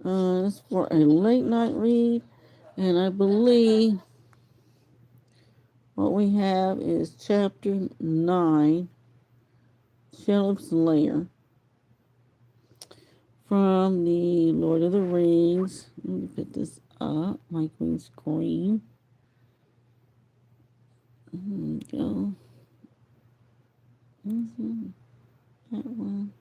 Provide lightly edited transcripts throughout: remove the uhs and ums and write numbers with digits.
It's for a late night read, and I believe what we have is chapter 9, Shelley's Lair, from the Lord of the Rings. Let me put this up, my green screen. Here we go. That one.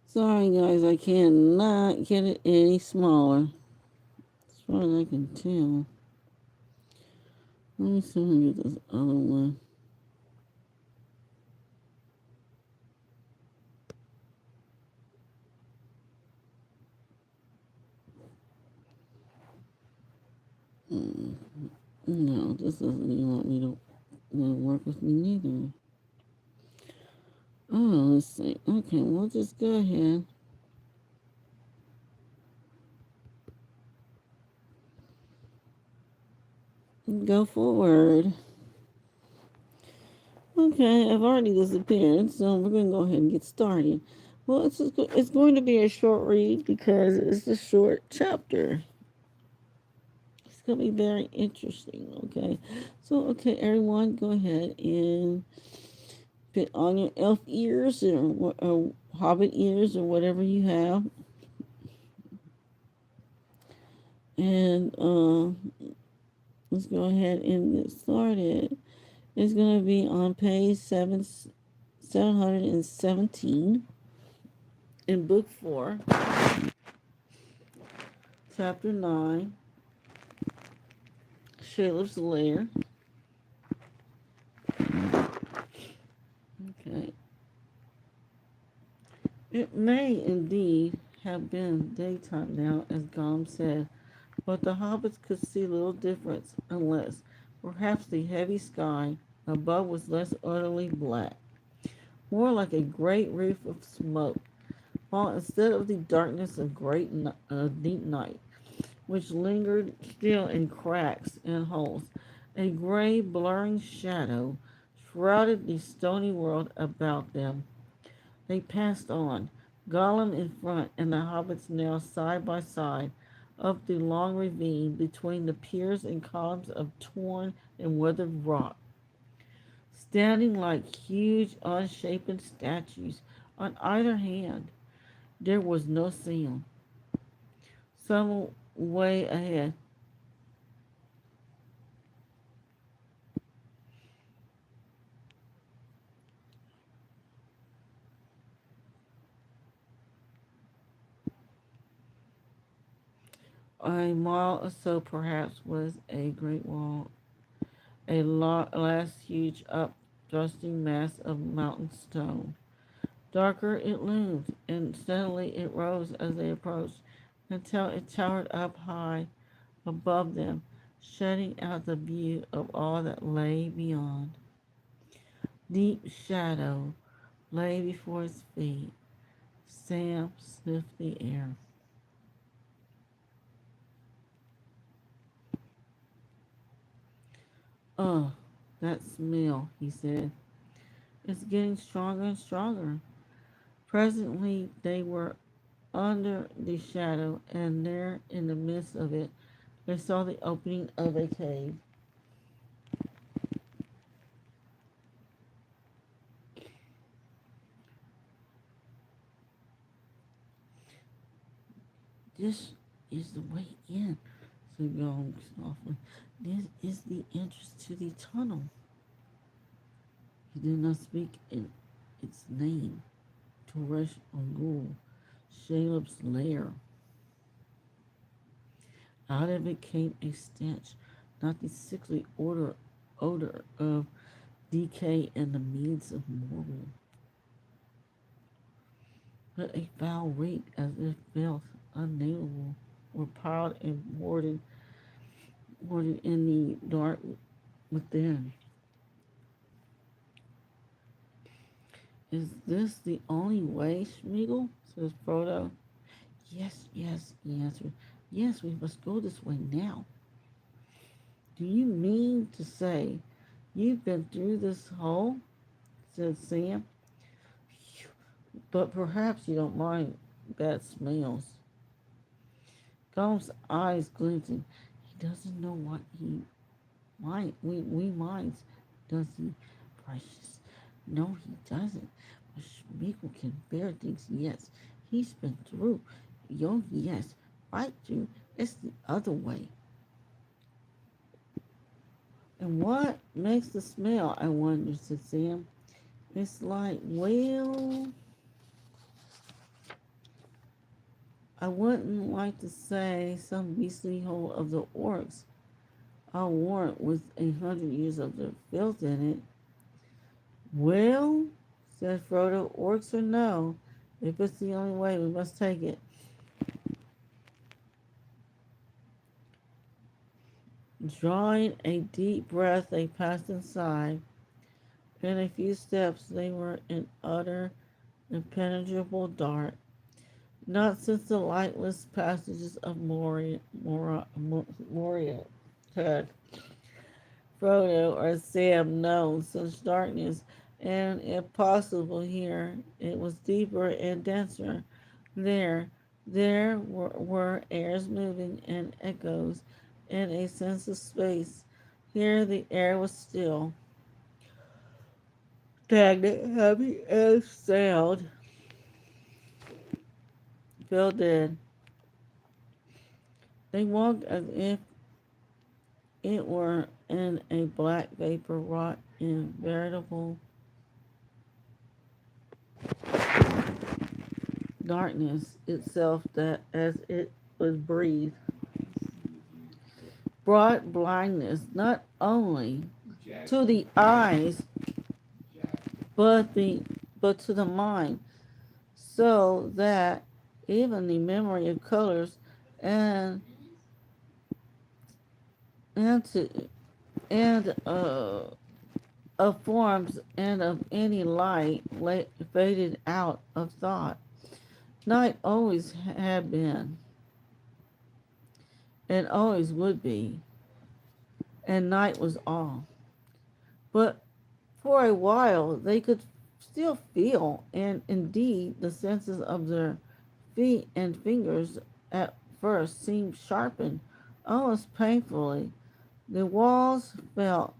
Sorry, guys, I cannot get it any smaller. As far as I can tell. Let me see if I can get this other one. No, this doesn't even want me to work with me neither. Oh, let's see. Okay, we'll just go ahead. Go forward. Okay, I've already disappeared, so we're going to go ahead and get started. Well, it's going to be a short read because it's a short chapter. It's going to be very interesting, okay? So, okay, everyone, go ahead and put on your elf ears or hobbit ears or whatever you have. And let's go ahead and get started. It's going to be on page 717 in book 4, chapter 9, Shayla's Lair. Okay. It may indeed have been daytime now, as Gollum said, but the hobbits could see little difference unless perhaps the heavy sky above was less utterly black, more like a great roof of smoke, while instead of the darkness of deep night, which lingered still in cracks and holes, a gray blurring shadow shrouded the stony world about them. They passed on, Gollum in front and the hobbits now side by side, up the long ravine between the piers and columns of torn and weathered rock, standing like huge unshapen statues on either hand. There was no sound. Some way ahead, a mile or so perhaps, was a great wall, a last huge up-thrusting mass of mountain stone. Darker it loomed, and steadily it rose as they approached, until it towered up high above them, shutting out the view of all that lay beyond. Deep shadow lay before his feet. Sam sniffed the air. "Ugh, that smell," he said. "It's getting stronger and stronger." Presently they were under the shadow, and there in the midst of it they saw the opening of a cave. "This is the way in," said Gollum softly. "This is the entrance to the tunnel." He did not speak in its name. Toresh Ungul, Shaleb's lair. Out of it came a stench, not the sickly odor of decay and the means of mortal, but a foul reek as if filth unnameable were piled and hoarded in the dark within. Is this the only way, Schmeagol? Says Frodo. Yes, yes, he answered. Yes, we must go this way now. Do you mean to say you've been through this hole? Said Sam. But perhaps you don't mind bad smells. Gollum's eyes glinted. He doesn't know what we minds, does he, precious? No, he doesn't. But Schmeagol can bear things, yes. He's been through. Yo, yes. Right through. It's the other way. And what makes the smell, I wonder, said Sam. It's like, well, I wouldn't like to say some beastly hole of the orcs. I'll warrant with 100 years of their filth in it. Well, said Frodo, orcs or no, if it's the only way, we must take it. Drawing a deep breath, they passed inside. In a few steps, they were in utter, impenetrable dark. Not since the lightless passages of Moria had Frodo or Sam known such darkness, and if possible here, it was deeper and denser. There, there were airs moving and echoes, and a sense of space. Here the air was still, stagnant, heavy, and sound filled in. They walked as if it were in a black vapor wrought in veritable darkness itself that as it was breathed brought blindness not only to the eyes but the but to the mind, so that even the memory of colors and and to and of forms and of any light faded out of thought. Night always had been and always would be, and night was all. But for a while they could still feel, and indeed the senses of their feet and fingers at first seemed sharpened almost painfully. The walls felt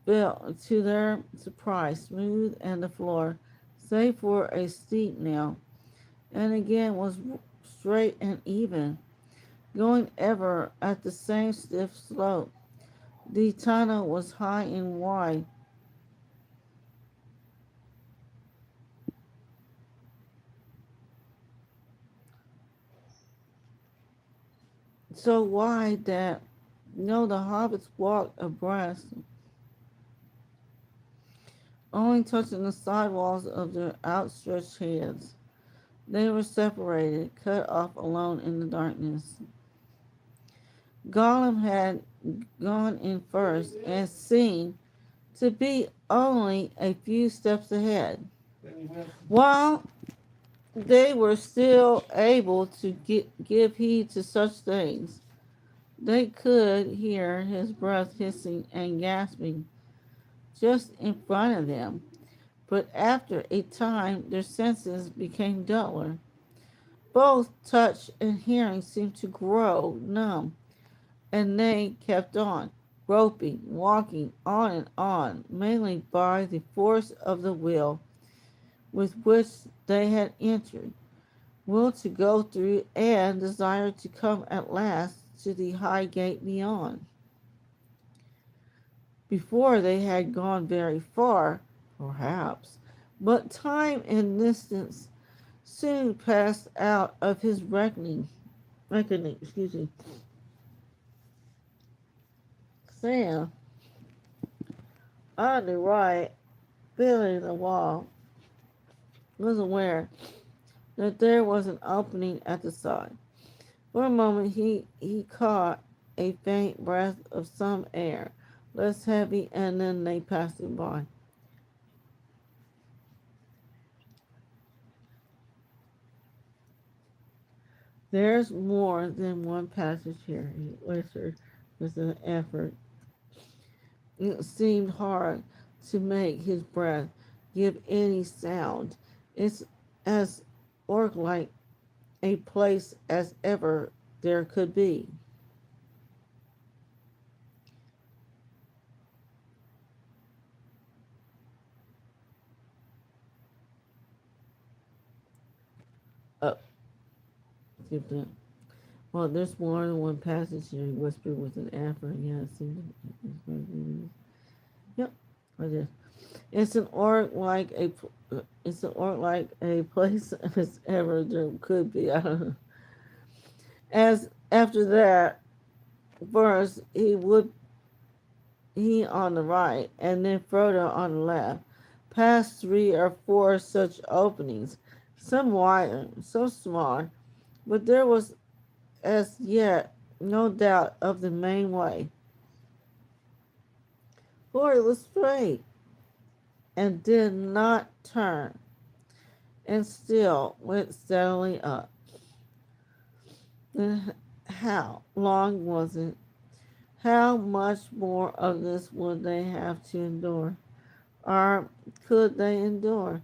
to their surprise smooth, and the floor, save for a steep now and again, was straight and even, going ever at the same stiff slope. The tunnel was high and wide, so wide that the hobbits walked abreast, only touching the side walls of their outstretched hands. They were separated, cut off alone in the darkness. Gollum had gone in first and seemed to be only a few steps ahead. While they were still able to give heed to such things, they could hear his breath hissing and gasping just in front of them. But after a time, their senses became duller. Both touch and hearing seemed to grow numb, and they kept on, groping, walking on and on, mainly by the force of the will with which they had entered, will to go through, and desire to come at last to the high gate beyond. Before they had gone very far, perhaps, but time and distance soon passed out of his reckoning. Sam, on the right, feeling the wall, was aware that there was an opening at the side. For a moment he caught a faint breath of some air, less heavy, and then they passed it by. There's more than one passage here, he whispered with an effort. It seemed hard to make his breath give any sound. It's as orc like a place as ever there could be. Oh, skip that. Well, there's more than one passage here, he whispered with an effort. Yeah, it seemed yep, I did. It's an orc like a it's an orc like a place as ever there could be. I don't know. As after that verse, he on the right, and then Frodo on the left, past three or four such openings, some wider, some smaller, but there was as yet no doubt of the main way, for it was straight and did not turn, and still went steadily up. Then how long was it? How much more of this would they have to endure? Or could they endure?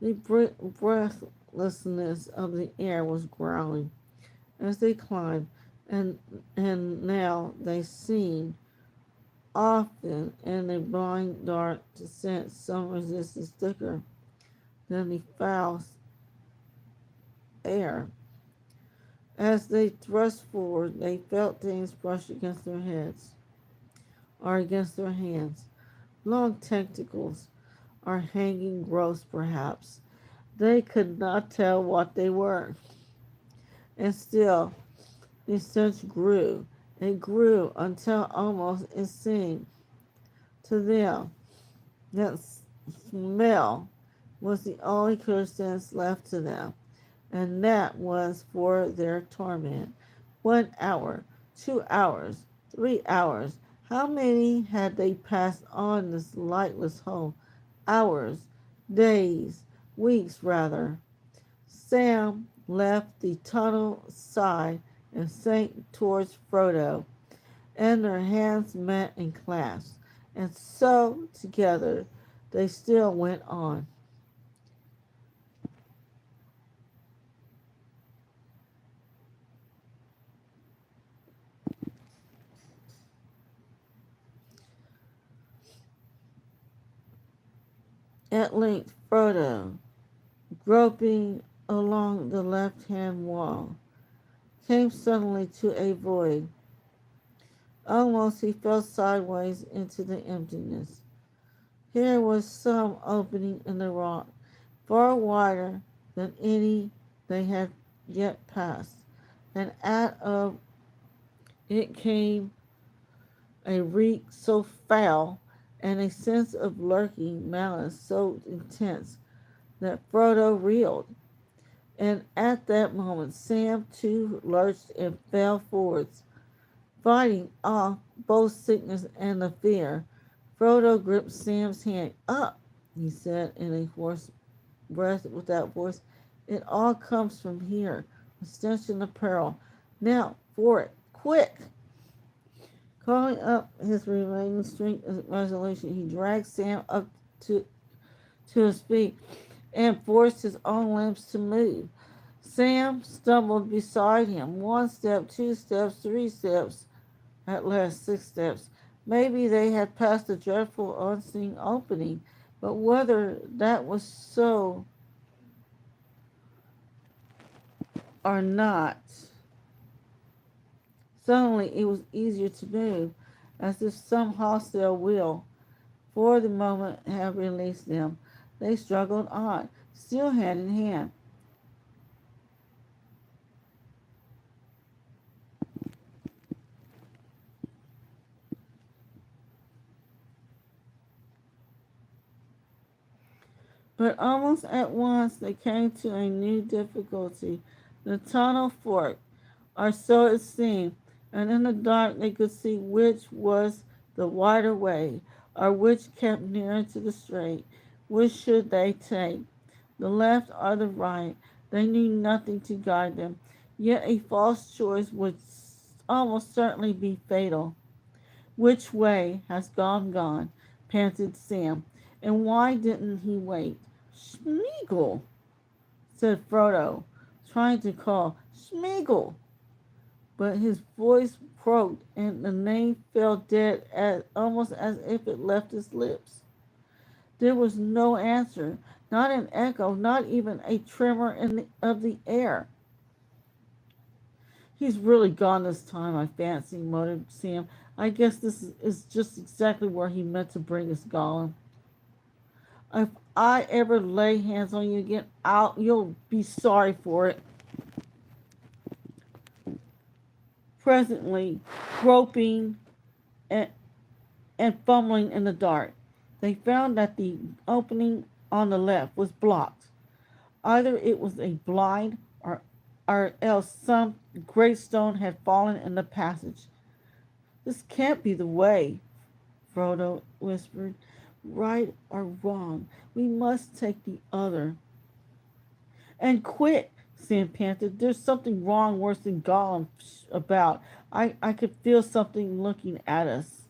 The breathlessness of the air was growling as they climbed, and now they seemed often in a blind dark to sense some resistance thicker than the foul air. As they thrust forward, they felt things brush against their heads or against their hands. Long tentacles or hanging growths, perhaps. They could not tell what they were. And still, the stench grew. It grew until almost it seemed to them that smell was the only clear sense left to them, and that was for their torment. 1 hour, 2 hours, 3 hours. How many had they passed on this lightless home? Hours, days, weeks rather. Sam left the tunnel side and sank towards Frodo, and their hands met and clasped, and so together they still went on. At length, Frodo, groping along the left-hand wall, came suddenly to a void. Almost he fell sideways into the emptiness. Here was some opening in the rock, far wider than any they had yet passed, and out of it came a reek so foul and a sense of lurking malice so intense that Frodo reeled. And at that moment Sam too lurched and fell forwards, fighting off both sickness and the fear. Frodo gripped Sam's hand. Up, he said in a hoarse breath without voice. It all comes from here. The stench and the peril. Now, for it. Quick! Calling up his remaining strength and resolution, he dragged Sam up to, to his feet and forced his own limbs to move. Sam stumbled beside him. 1 step, 2 steps, 3 steps, at last 6 steps. Maybe they had passed a dreadful unseen opening, but whether that was so or not, suddenly it was easier to move, as if some hostile will, for the moment, had released them. They struggled on, still hand in hand. But almost at once they came to a new difficulty. The tunnel forked, or so it seemed, and in the dark they could see which was the wider way, or which kept nearer to the straight. Which should they take? The left or the right? They knew nothing to guide them. Yet a false choice would almost certainly be fatal. Which way has gone? Panted Sam. And why didn't he wait? Schmeagol, said Frodo, trying to call Schmeagol, but his voice croaked and the name fell dead almost as if it left his lips. There was no answer, not an echo, not even a tremor of the air. He's really gone this time, I fancy, muttered Sam. I guess this is just exactly where he meant to bring us, Gollum. If I ever lay hands on you again, you'll be sorry for it. Presently, groping and, and fumbling in the dark, they found that the opening on the left was blocked. Either it was a blind or else some great stone had fallen in the passage. This can't be the way, Frodo whispered. Right or wrong, we must take the other. And quick, Sam panted. There's something wrong worse than Gollum about. I could feel something looking at us.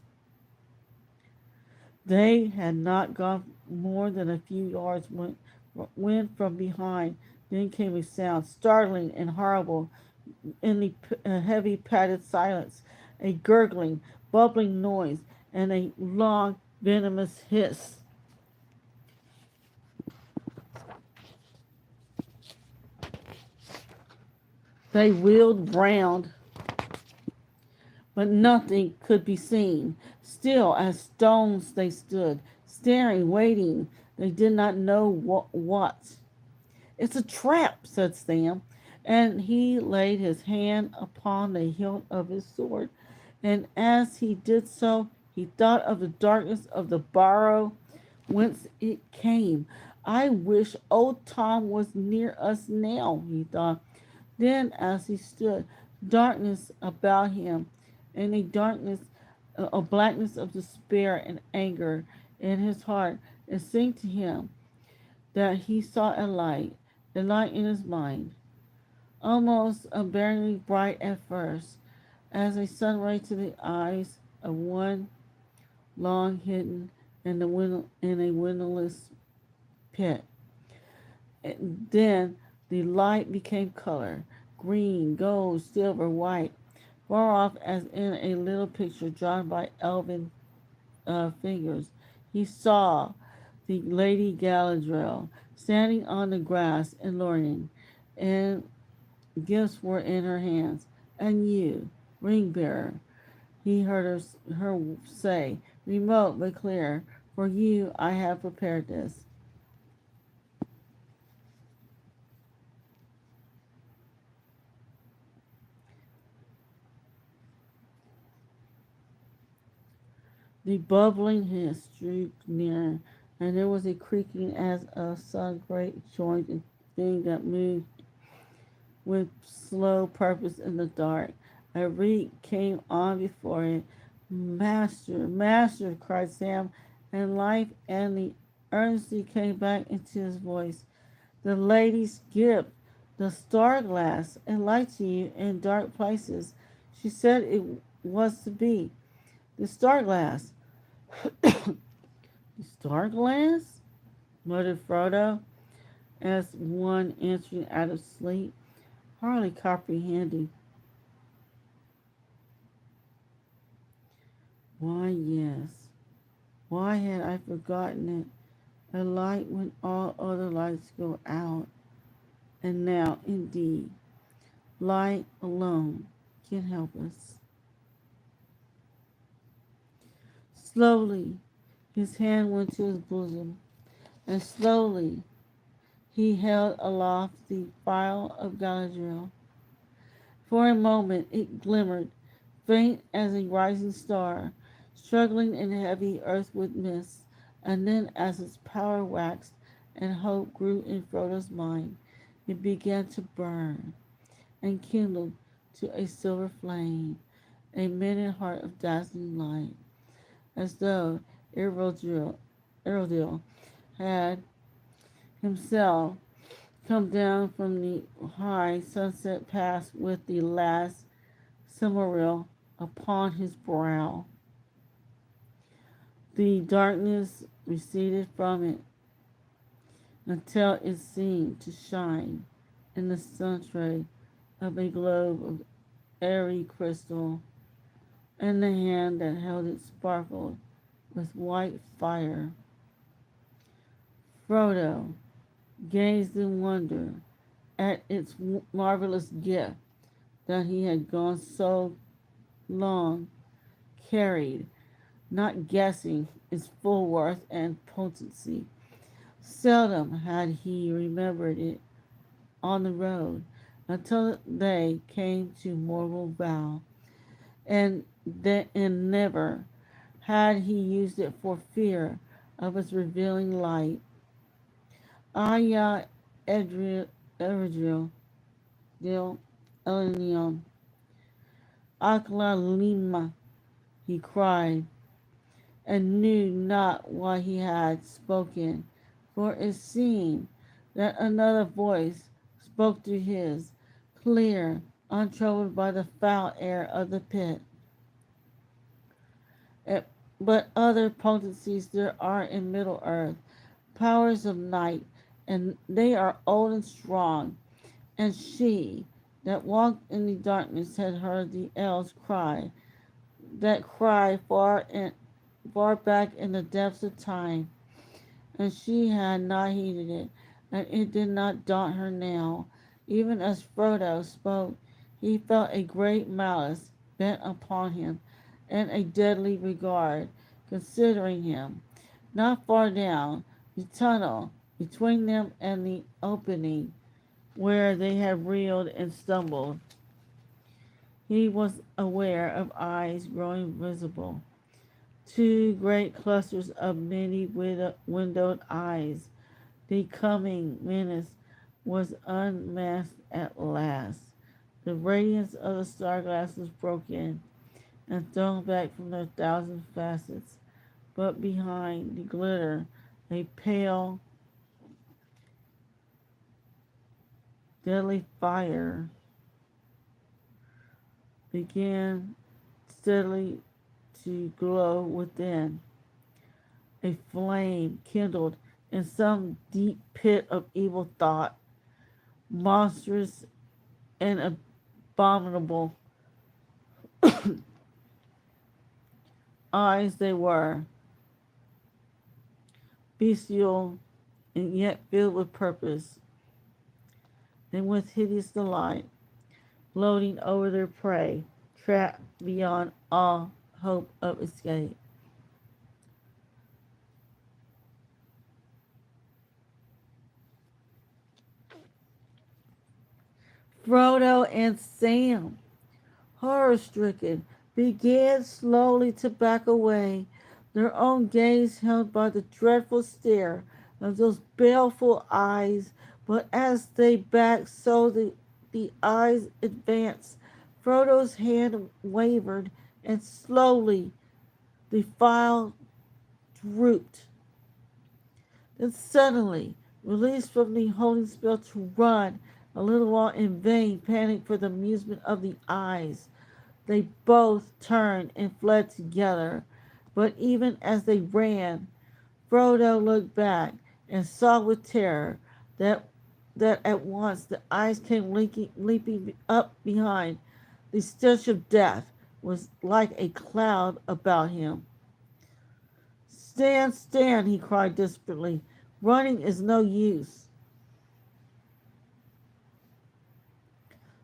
They had not gone more than a few yards when from behind then came a sound, startling and horrible in the heavy padded silence, a gurgling, bubbling noise, and a long, venomous hiss. They wheeled round, but nothing could be seen. Still as stones they stood, staring, waiting. They did not know what. It's a trap, said Sam, and he laid his hand upon the hilt of his sword. And as he did so, he thought of the darkness of the burrow whence it came. I wish old Tom was near us now, he thought. Then, as he stood, darkness about him, and a blackness of despair and anger in his heart, it seemed to him that he saw a light in his mind, almost unbearably bright at first, as a sunray to the eyes of one long hidden in a windowless pit. And then the light became color, green, gold, silver, white, far off as in a little picture drawn by elven figures. He saw the Lady Galadriel standing on the grass and learning, and gifts were in her hands. And you, ring bearer, he heard her say, remote but clear, for you I have prepared this. The bubbling hiss drew nearer, and there was a creaking as of some great jointed thing that moved with slow purpose in the dark. A reek came on before it. Master, master, cried Sam, and life and the earnestly came back into his voice. The lady's gift, the star glass, a light to you in dark places. She said it was to be. The star glass. The star glass? Muttered Frodo, as one answering out of sleep, hardly comprehending. Why, yes. Why had I forgotten it? A light when all other lights go out. And now, indeed, light alone can help us. Slowly, his hand went to his bosom, and slowly he held aloft the phial of Galadriel. For a moment it glimmered, faint as a rising star, struggling in heavy earthward mists, and then as its power waxed and hope grew in Frodo's mind, it began to burn and kindled to a silver flame, a minute heart of dazzling light, as though Erodil had himself come down from the high sunset pass with the last Silmaril upon his brow. The darkness receded from it until it seemed to shine in the sunray of a globe of airy crystal, and the hand that held it sparkled with white fire. Frodo gazed in wonder at its marvelous gift that he had gone so long carried, not guessing its full worth and potency. Seldom had he remembered it on the road until they came to Morgul Vow, and never had he used it for fear of its revealing light. Aya Edril, Dil Elenion, Akla Lima, he cried, and knew not why he had spoken, for it seemed that another voice spoke to his, clear, untroubled by the foul air of the pit. Eh, But other potencies there are in Middle Earth, powers of night, and they are old and strong. And she that walked in the darkness had heard the elves cry, that cry far back in the depths of time, and she had not heeded it, and it did not daunt her now. Even as Frodo spoke, he felt a great malice bent upon him, and a deadly regard considering him. Not far down the tunnel between them and the opening where they had reeled and stumbled, he was aware of eyes growing visible. Two great clusters of many windowed eyes. The coming menace was unmasked at last. The radiance of the star glasses broke in and thrown back from their thousand facets. But behind the glitter, a pale, deadly fire began steadily to glow within. A flame kindled in some deep pit of evil thought, monstrous and abominable eyes they were, bestial and yet filled with purpose and with hideous delight, gloating over their prey, trapped beyond all hope of escape. Frodo and Sam, horror stricken, began slowly to back away, their own gaze held by the dreadful stare of those baleful eyes. But as they backed, so the eyes advanced. Frodo's hand wavered, and slowly the file drooped. Then suddenly, released from the holding spell to run, a little while in vain panic for the amusement of the eyes, they both turned and fled together. But even as they ran, Frodo looked back and saw with terror that at once the eyes came leaping up behind. The stench of death was like a cloud about him. Stand, stand, he cried desperately. Running is no use.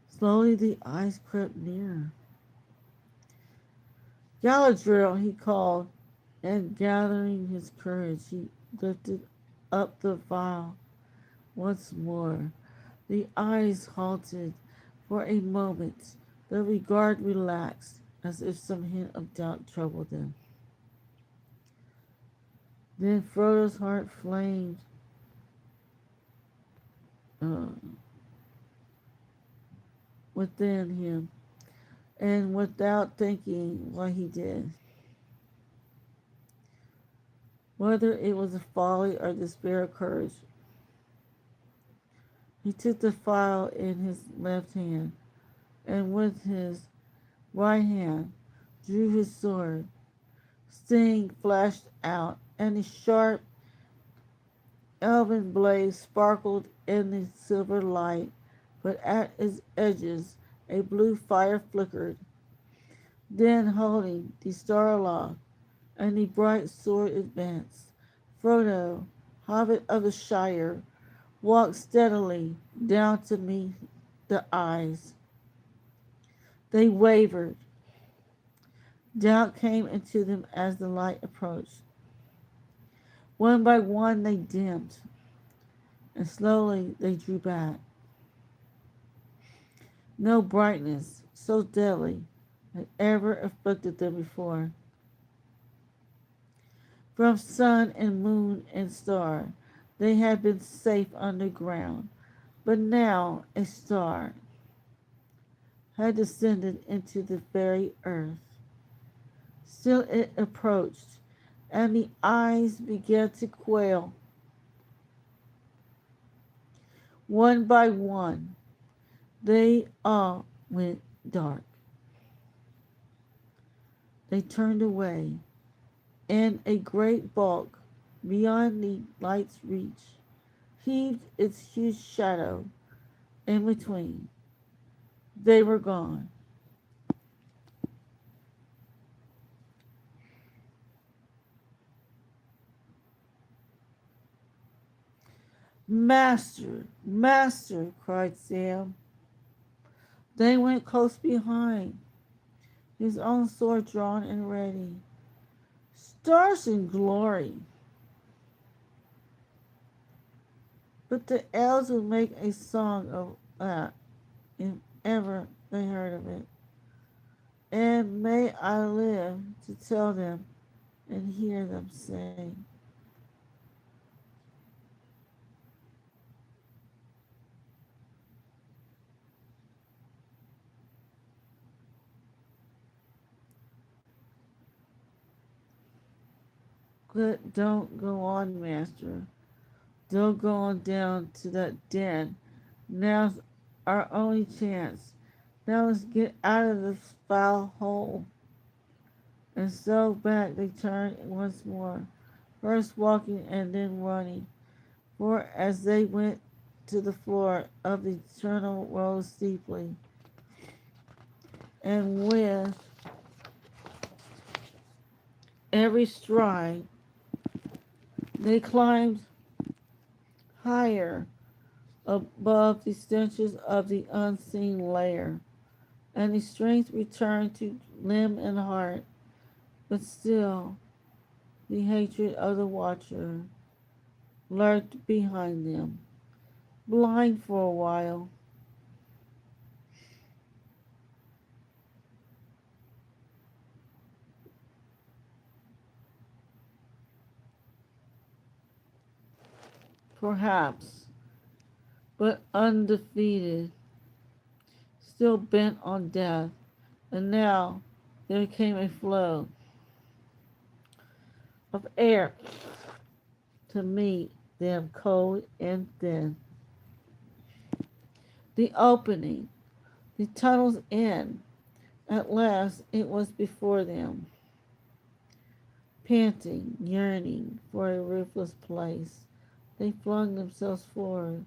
Slowly the eyes crept nearer. Galadriel, he called, and gathering his courage, he lifted up the vial once more. The eyes halted for a moment. The regard relaxed, as if some hint of doubt troubled them. Then Frodo's heart flamed uh, within him, and without thinking what he did, whether it was a folly or despair or courage, He took the file in his left hand, and with his right hand drew his sword. Sting flashed out, and a sharp elven blade sparkled in the silver light, but at its edges a blue fire flickered. Then, holding the star aloft, and the bright sword advanced, Frodo, hobbit of the Shire, walked steadily down to meet the eyes. They wavered. Doubt came into them as the light approached. One by one they dimmed, and slowly they drew back. No brightness so deadly had ever afflicted them before. From sun and moon and star they had been safe underground, but now a star had descended into the very earth. Still it approached, and the eyes began to quail. One by one, they all went dark. They turned away, and a great bulk, beyond the light's reach, heaved its huge shadow in between. They were gone. Master, Master, cried Sam. They went close behind, his own sword drawn and ready. Stars and glory. But the elves would make a song of that if ever they heard of it. And may I live to tell them and hear them say. But don't go on, Master. Don't go on down to that den. Now's our only chance. Now let's get out of this foul hole. And so back they turned once more, first walking and then running. For as they went to the floor of the tunnel rose steeply, and with every stride they climbed higher above the stenches of the unseen lair, and the strength returned to limb and heart, but still the hatred of the watcher lurked behind them, blind for a while. Perhaps, but undefeated, still bent on death. And now there came a flow of air to meet them, cold and thin. The opening, the tunnel's end. At last it was before them, panting, yearning for a roofless place. They flung themselves forward,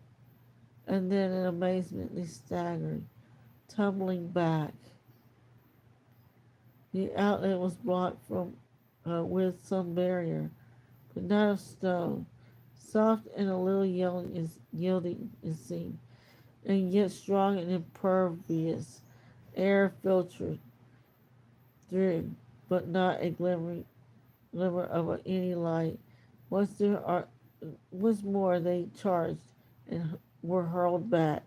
and then in amazement they staggered, tumbling back. The outlet was blocked from with some barrier, but not of stone, soft and a little yielding it seemed, and yet strong and impervious. Air filtered through, but not a glimmer of any light. Once there are, once more they charged and were hurled back.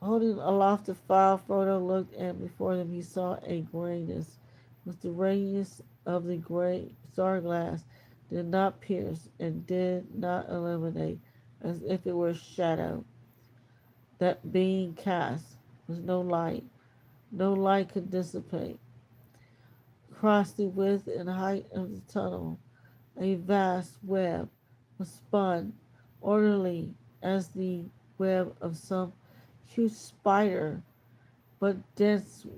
Holding aloft the file, Frodo looked, and before them he saw a grayness, which the radiance of the gray star glass did not pierce and did not illuminate, as if it were a shadow. That being cast was no light. No light could dissipate. Across the width and height of the tunnel, a vast web was spun, orderly as the web of some huge spider, but denser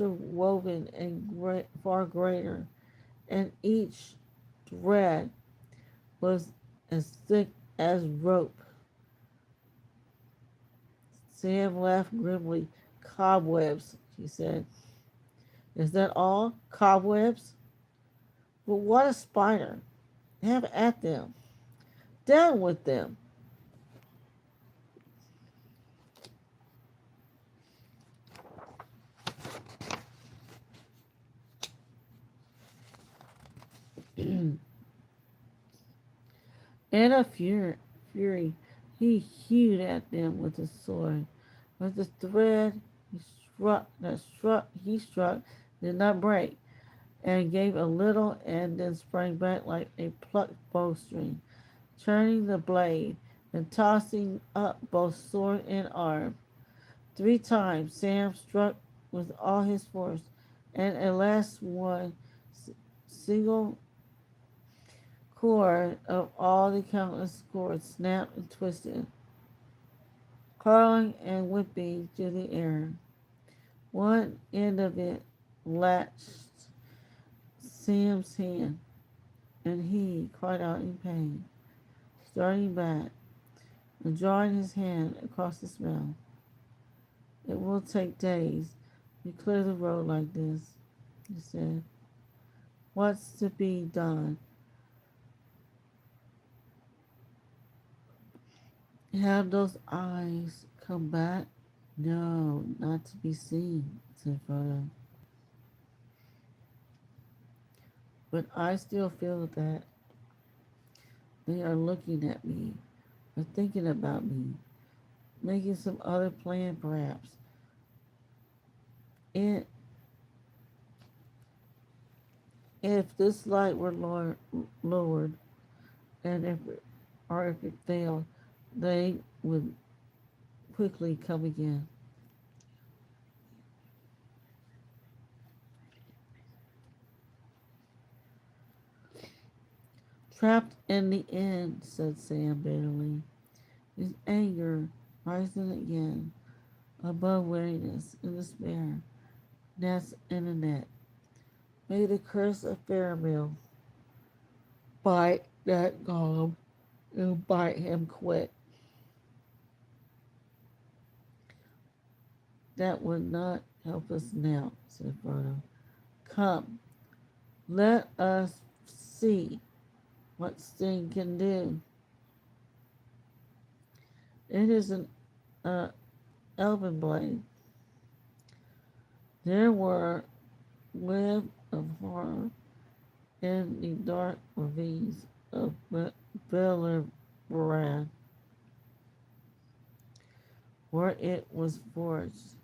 woven and far greater, and each thread was as thick as rope. Sam laughed grimly. Cobwebs, she said. Is that all? Cobwebs? But what a spider! Have at them. Down with them. In a fury, he hewed at them with his sword. But the thread he struck did not break, and gave a little and then sprang back like a plucked bowstring, turning the blade and tossing up both sword and arm. 3 times Sam struck with all his force, and at last one single cord of all the countless cords snapped and twisted, curling and whipping through the air. One end of it latched Sam's hand, and he cried out in pain, starting back and drawing his hand across his mouth. It will take days to clear the road like this, he said. What's to be done? Have those eyes come back? No, not to be seen, said Frodo. But I still feel that they are looking at me, or thinking about me, making some other plan perhaps. And if this light were lowered, and if it failed, they would quickly come again. Trapped in the end, said Sam bitterly, his anger rising again above weariness and despair. Nets in a net. May the curse of Faramir bite that Gollum and bite him quick. That would not help us now, said Frodo. Come, let us see what Sting can do. It is an elven blade. There were web of horror in the dark ravines of Beleriand, where it was forged.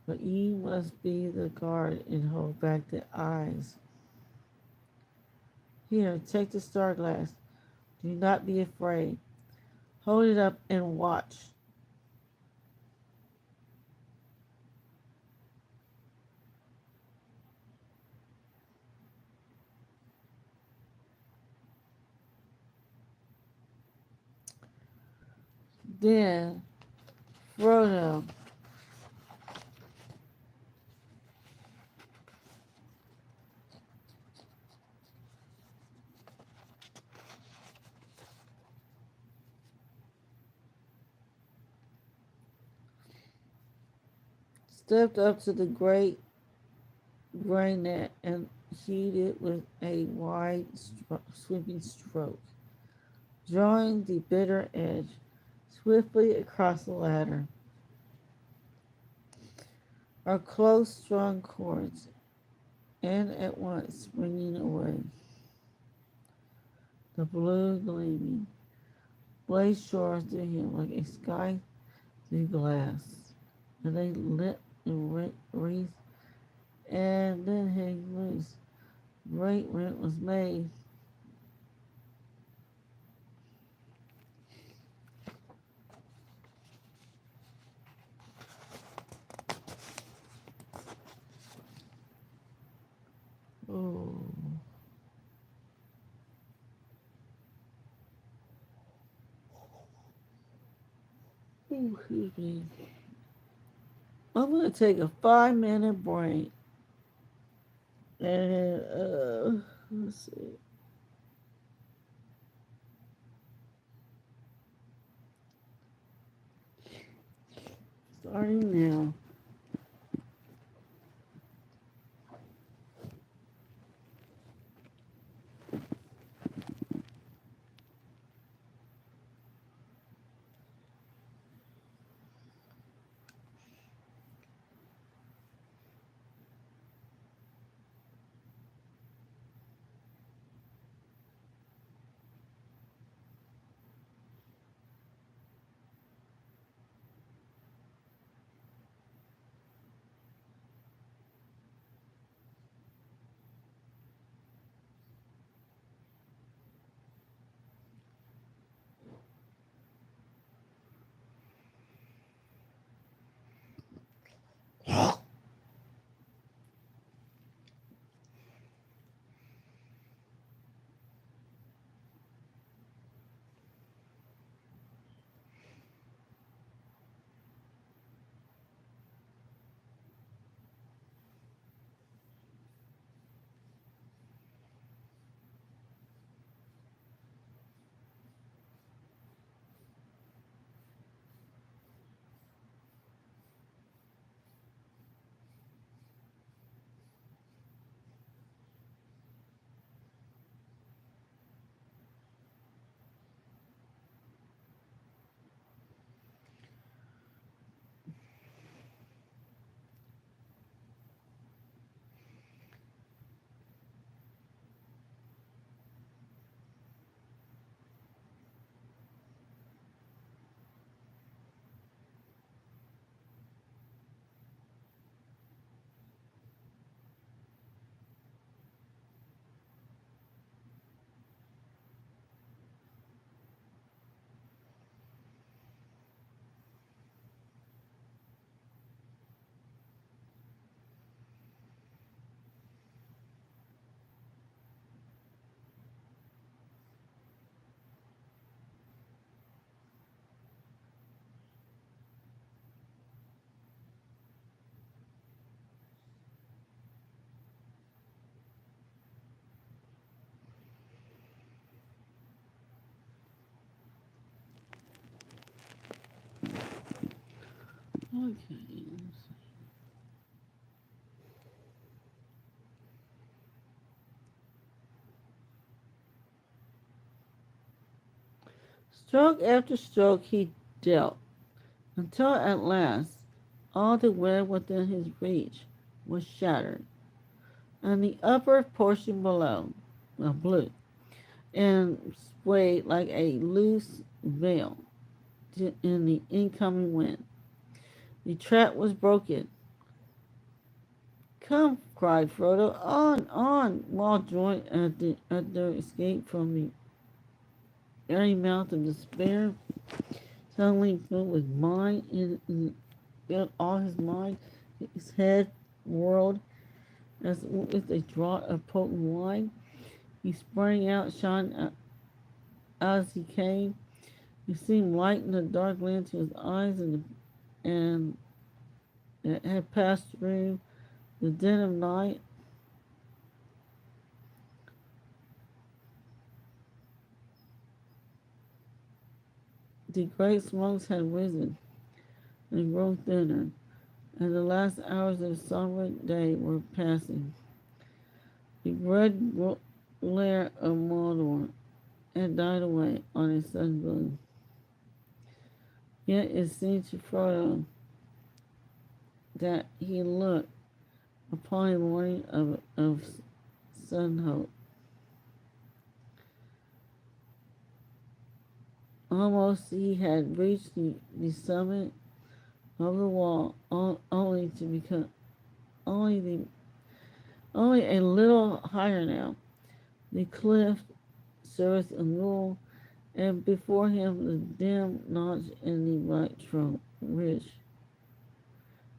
But ye must be the guard and hold back the eyes. Here, take the star glass. Do not be afraid. Hold it up and watch. Then Frodo stepped up to the great gray net and hewed it with a wide, sweeping stroke, drawing the bitter edge swiftly across the ladder. Our close strung cords, and at once springing away, the blue gleaming blazed shore through him like a sky through glass, and they lit and wreathed, and then hang loose. Great rent was made. Oh. Ooh, excuse me. I'm gonna take a 5 minute break. And let's see. Starting now. Okay. Stroke after stroke he dealt, until at last all the web within his reach was shattered, and the upper portion below blew and swayed like a loose veil in the incoming wind. The trap was broken. Come, cried Frodo, on, while joined at their escape from the very mouth of despair, suddenly filled with mind, filled all his mind, his head whirled as with a draught of potent wine. He sprang out, shone as he came. He seemed light in the dark land to his eyes, and it had passed through the den of night. The great smokes had risen and grown thinner, and the last hours of summer day were passing. The red glare of Mordor had died away on a sudden gloom. Yet it seemed to Frodo that he looked upon a morning of sudden hope. Almost he had reached the summit of the wall, only to become only the only a little higher now. The cliff surfaced anew, and before him the dim notch in the right trunk ridge,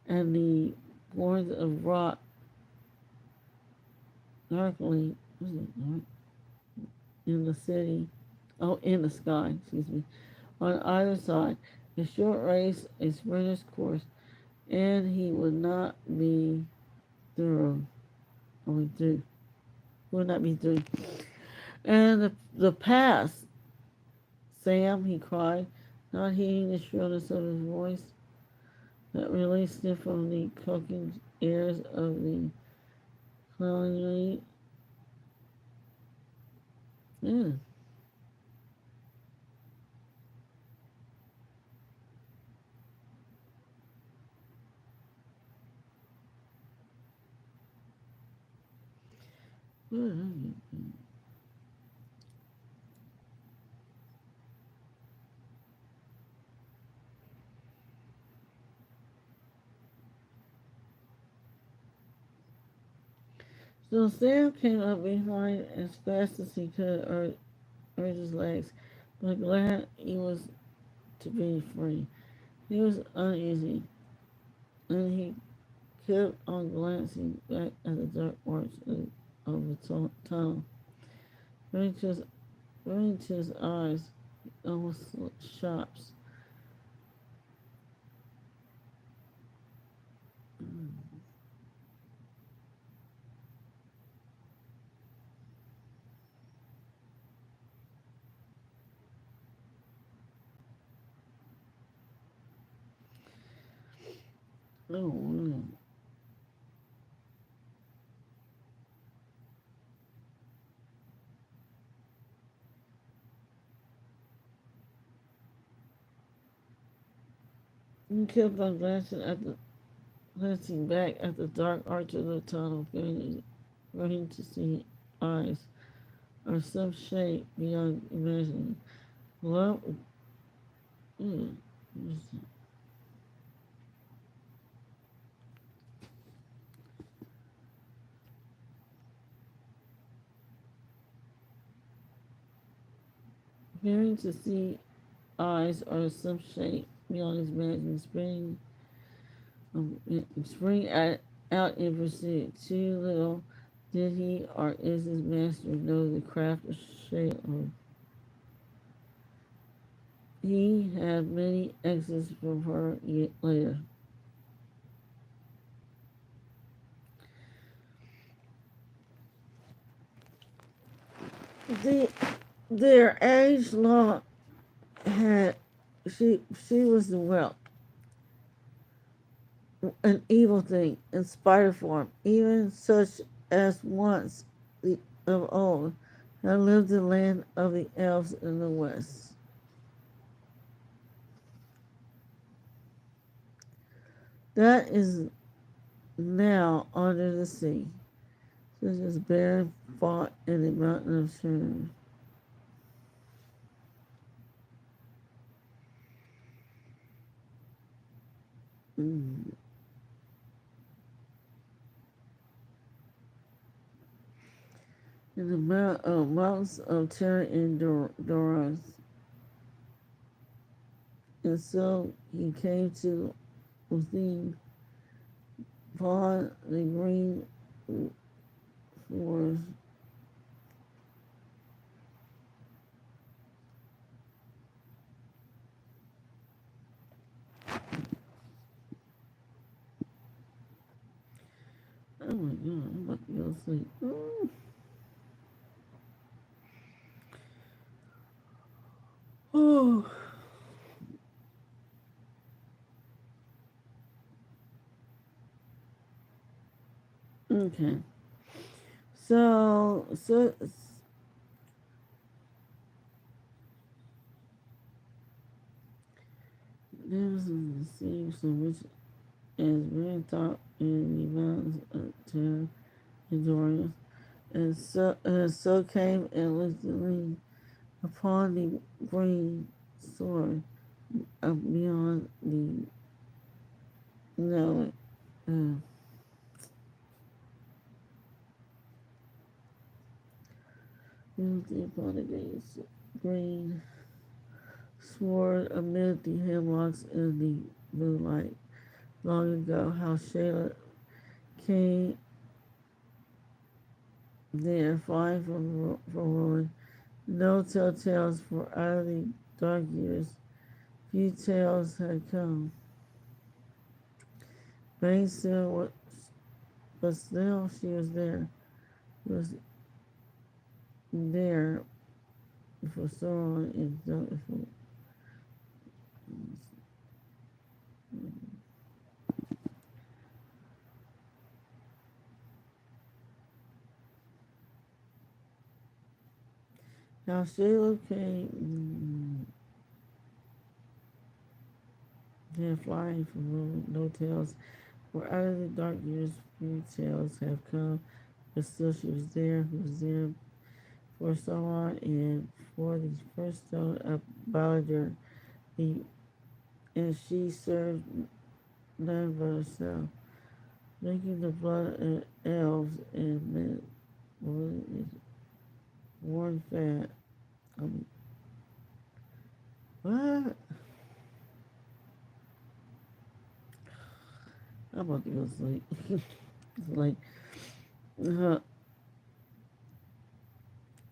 and the horns of rock darkly in the city, in the sky, excuse me, on either side. A short race, a sprinter's course, and he would not be through. Only through. Would not be through. And the pass, Sam, he cried, not heeding the shrillness of his voice that released him from the croaking ears of the clownly. Yeah. So Sam came up behind as fast as he could, urged his legs, but glad he was to be free. He was uneasy, and he kept on glancing back at the dark arch of the tunnel, bringing to his eyes almost shops. Oh, wow. He kept on glancing back at the dark arch of the tunnel, fearing to see eyes or some shape beyond imagining. Well, mm, fearing to see eyes or some shape beyond his imagining, spring out in pursuit. Too little did he or is his master know the craft of sailor. He had many exits from her yet later. The, their age long had she was the well an evil thing in spider form, even such as once the of old had lived in the land of the elves in the west. That is now under the sea, such as Baron fought in the mountain of Shun. Mm. In the mountains of Terra and Doros. And so he came to within upon the green forest. Oh my god, I'm about to go to sleep. Oh, okay. So there was a sea some which as very top in the mountains of Terra and Dorian, and so came and looked upon the green sword beyond the no upon the green sword amid the hemlocks in the moonlight. Long ago, how Shayla came there, flying from ruin. No telltales, for out of the dark years few tales had come. Bane still was, but still she was there. She was there for so long. Now Sheila came here flying from no tales. For out of the dark years, few tales have come, but still she was there. Who was there for so long, and for the first stone of Ballinger, he and she served none but herself, drinking the blood of elves and men, worn fat. Um, what? I'm about to go to sleep. It's like, uh,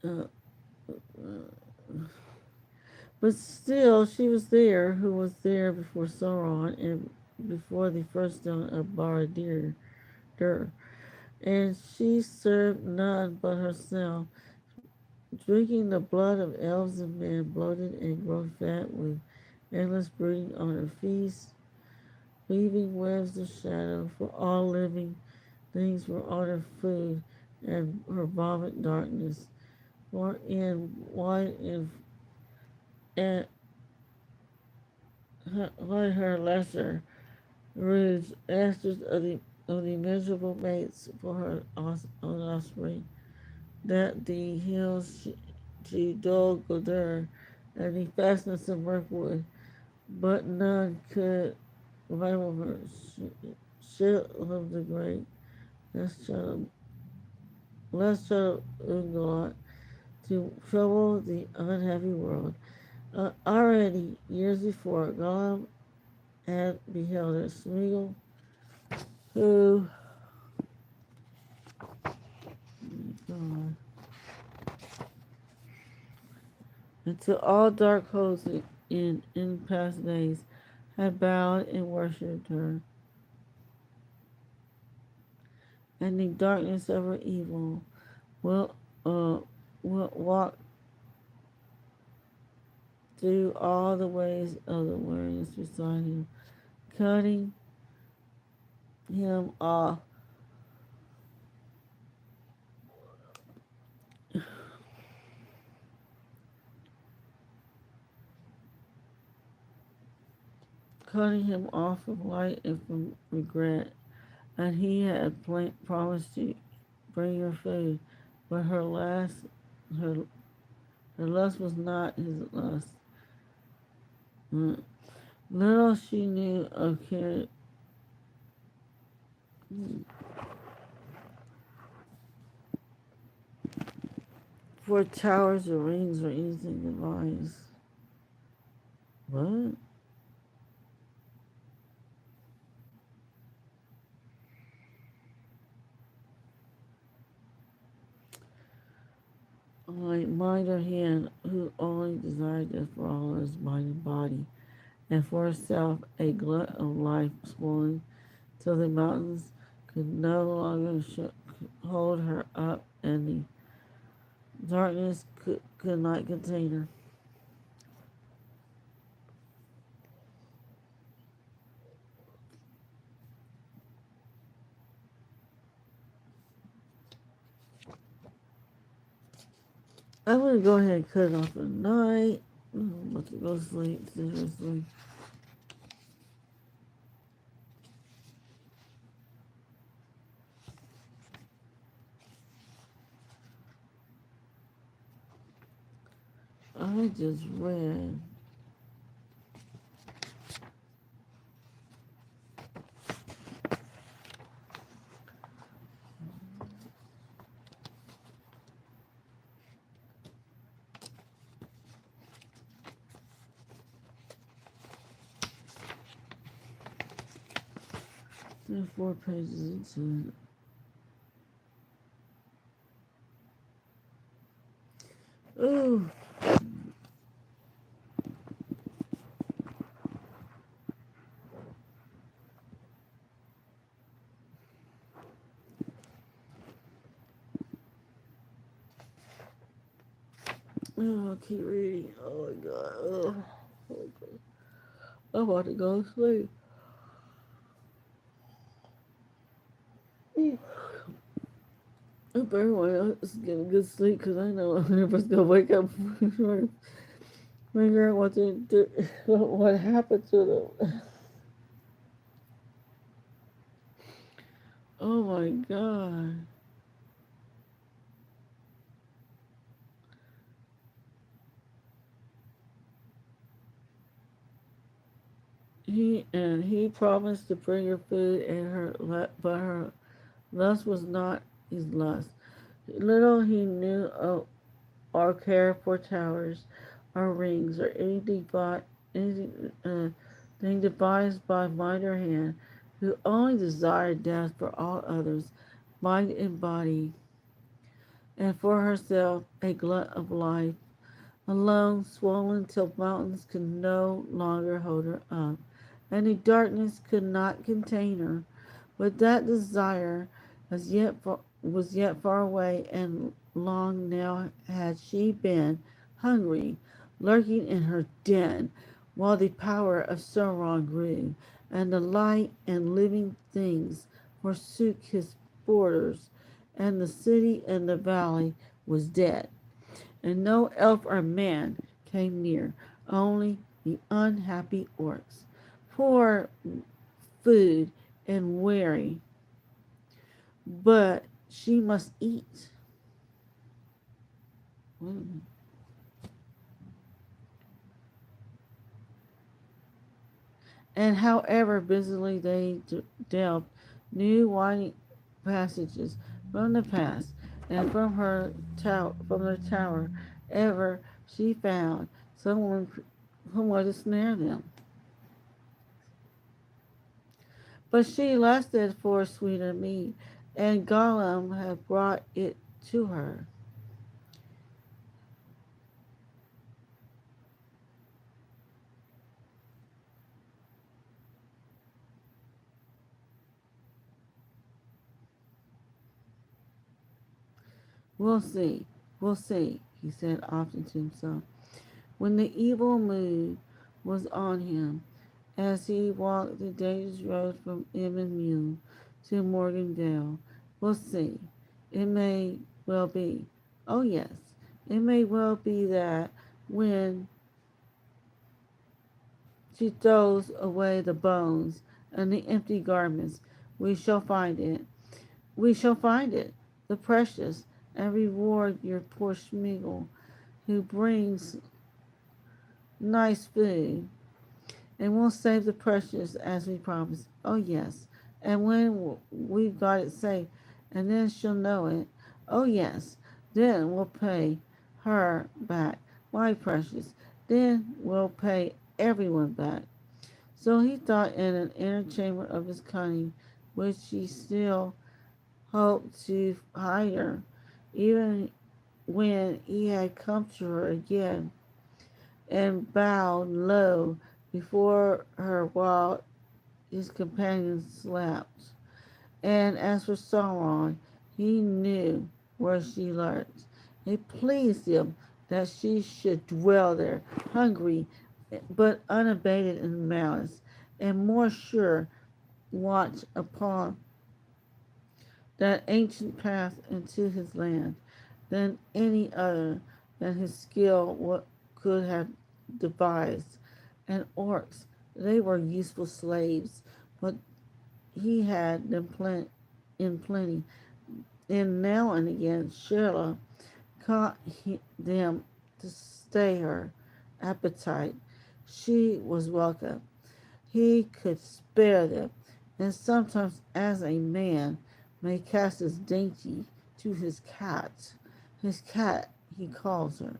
uh, but still, she was there, who was there before Sauron and before the first stone of Barad-dûr, and she served none but herself, drinking the blood of elves and men, bloated and grown fat with endless brooding on her feast, weaving webs of shadow for all living things were on her food, and her vomit darkness, for in white and her lesser roods, asters of the miserable mates for her own offspring, that the hills she Dol Guldur, and the fastness of Mirkwood, but none could rival her. She of the great, less child of Ungolot, to trouble the unhappy world. Already, years before, Gollum had beheld her, Smeagol, who, God, until all dark hosts in past days had bowed and worshipped her, and the darkness of her evil will will walk through all the ways of the weariness beside him, cutting him off, cutting him off from light and from regret. And he had promised to bring her food, but her her lust was not his lust. Mm. Little she knew of Karen, for towers or rings or anything devised. What? Like mind or hand, who only desired death for all his mind and body, and for herself a glut of life swollen till the mountains could no longer hold her up, and the darkness could not contain her. I'm gonna go ahead and cut it off at night. I'm about to go to sleep, seriously. I just read there 4 pages into it. Ooh, Oh, keep reading. Oh my god. Oh, God. I'm about to go to sleep. Hope everyone else is getting good sleep because I know I'm never gonna wake up and figure out what they do, what happened to them. Oh my god. He promised to bring her food and but her lust was not his lust. Little he knew of or care for towers or rings or anything thing devised by mind or hand, who only desired death for all others, mind and body, and for herself a glut of life, alone swollen till mountains could no longer hold her up, and the darkness could not contain her. But that desire was yet far away, and long now had she been hungry, lurking in her den, while the power of Sauron grew, and the light and living things forsook his borders, and the city and the valley was dead, and no elf or man came near, only the unhappy orcs. Poor food and weary, but she must eat. Mm. And however busily they delved new winding passages from the past, and from their tower, ever she found someone to snare them. But she lusted for sweeter meat, and Gollum had brought it to her. We'll see, we'll see, he said often to himself. When the evil mood was on him, as he walked the dangerous road from Emmenmule to Morgendale, we'll see. It may well be. Oh, yes, it may well be that when she throws away the bones and the empty garments, we shall find it. We shall find it, the precious, and reward your poor Schmigel, who brings nice food, and we'll save the precious as we promised. Oh, yes. And when we've got it safe, and then she'll know it. Oh, yes. Then we'll pay her back, my precious. Then we'll pay everyone back. So he thought in an inner chamber of his cunning, which he still hoped to hide her, even when he had come to her again and bowed low before her while his companions slept. And as for Sauron, he knew where she lurked. It pleased him that she should dwell there, hungry but unabated in malice, and more sure watch upon that ancient path into his land than any other that his skill could have devised. And orcs, they were useful slaves, but he had them in plenty. And now and again, Sheila caught them to stay her appetite. She was welcome. He could spare them, and sometimes, as a man may cast his dainty to his cat he calls her,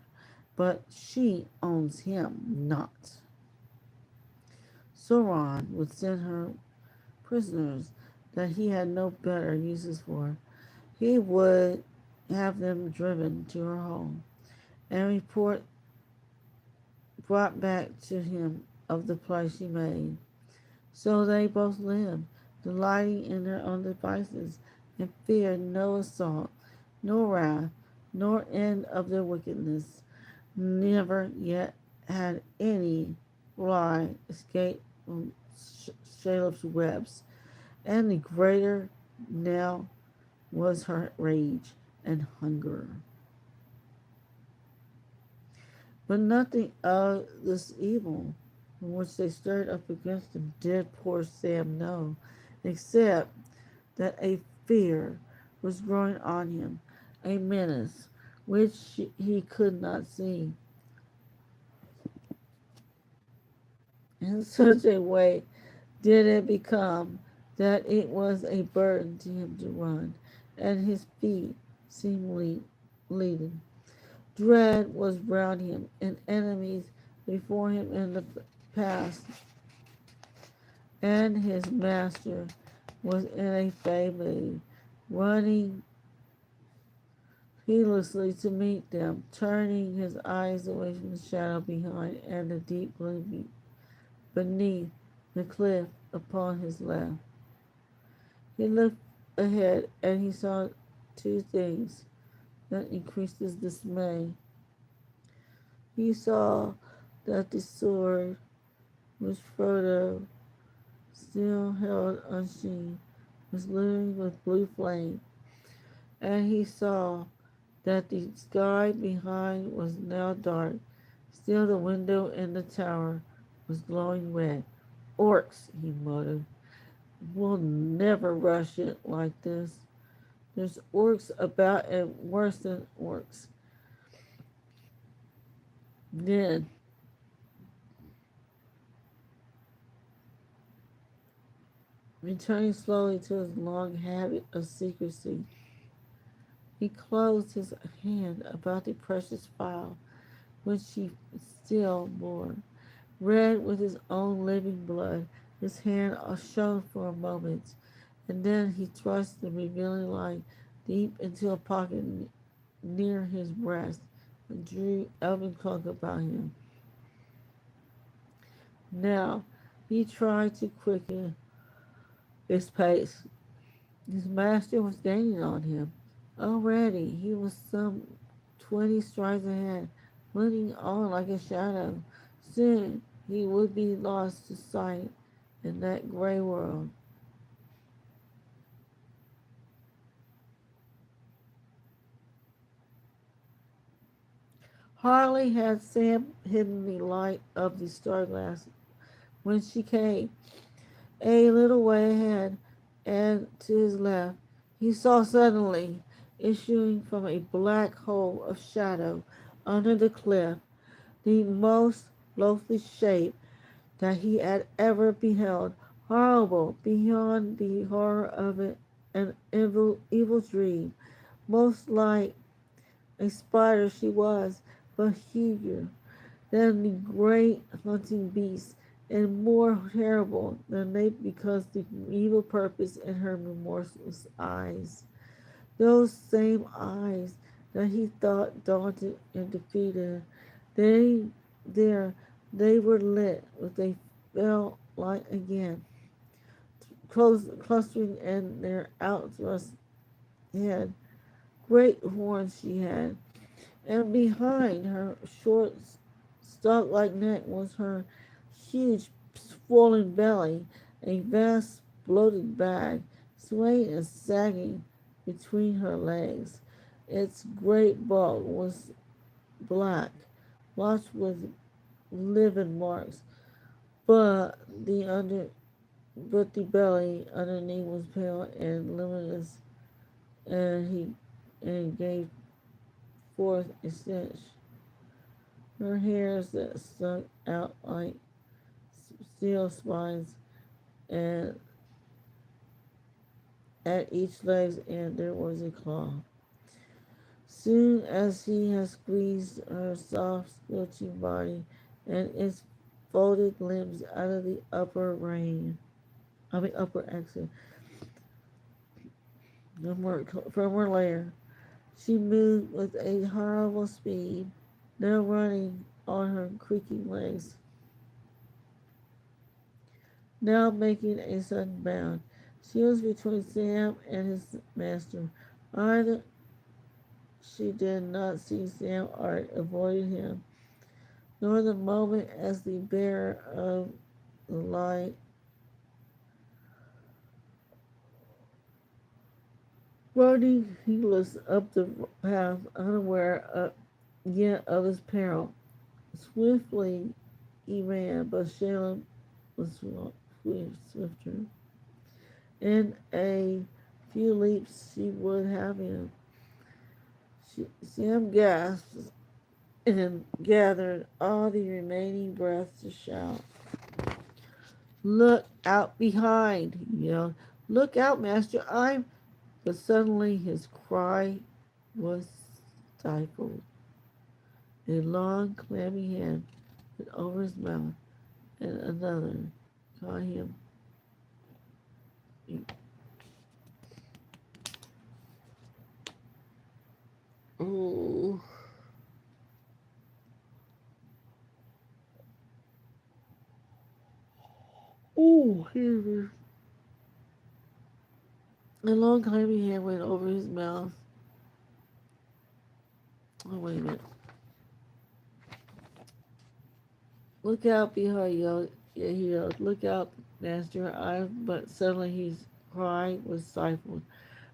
but she owns him not. Sauron would send her prisoners that he had no better uses for. He would have them driven to her home, and report brought back to him of the price she made. So they both lived, delighting in their own devices, and feared no assault, nor wrath, nor end of their wickedness. Never yet had any fly escape from Shallop's webs, and the greater now was her rage and hunger. But nothing of this evil from which they stirred up against him did poor Sam know, except that a fear was growing on him, a menace which he could not see, in such a way did it become that it was a burden to him to run, and his feet seemed leading. Dread was round him, and enemies before him in the past, and his master was in a fey mood, running heedlessly to meet them, turning his eyes away from the shadow behind and the deep gloom beneath the cliff upon his left. He looked ahead and he saw two things that increased his dismay. He saw that the sword which Frodo still held unsheathed was glittering with blue flame, and he saw that the sky behind was now dark. Still the window in the tower was glowing red. Orcs, he muttered. We'll never rush it like this. There's orcs about and worse than orcs. Then, returning slowly to his long habit of secrecy, he closed his hand about the precious phial which he still bore. Red with his own living blood, his hand shone for a moment, and then he thrust the revealing light deep into a pocket near his breast and drew elven cloak about him. Now he tried to quicken his pace. His master was gaining on him. Already he was some 20 strides ahead, flitting on like a shadow. Soon he would be lost to sight in that gray world. Hardly had Sam hidden the light of the star glass when she came a little way ahead, and to his left he saw suddenly, issuing from a black hole of shadow under the cliff, the most loathly shape that he had ever beheld, horrible beyond the horror of it, an evil dream, most like a spider she was, but huger than the great hunting beasts, and more terrible than they because the evil purpose in her remorseless eyes. Those same eyes that he thought daunted and defeated, they there they were lit with a fell light again, clustering in their outthrust head. Great horns she had, and behind her short stalk-like neck was her huge swollen belly, a vast bloated bag, swaying and sagging between her legs. Its great bulk was black, blotched with livid marks, but the belly underneath was pale and luminous, and gave forth a stench. Her hairs that stuck out like steel spines, and at each leg's end there was a claw. Soon as he had squeezed her soft, squelching body and its folded limbs out of the upper exit, from her lair, she moved with a horrible speed, now running on her creaking legs, now making a sudden bound. She was between Sam and his master. Either she did not see Sam Art avoided him, nor the moment as the bearer of the light. Running heedless up the path, unaware yet of his peril. Swiftly he ran, but Shayla was swifter. In a few leaps she would have him. Sam gasped and gathered all the remaining breath to shout. Look out behind, he yelled. Look out, Master, I'm... But suddenly his cry was stifled. A long, clammy hand went over his mouth, and another caught him. Oh, oh, a long, clammy hand went over his mouth. Oh, wait a minute. Look out behind, yelled. Yeah, he yelled. Look out, Master. But suddenly his cry was stifled.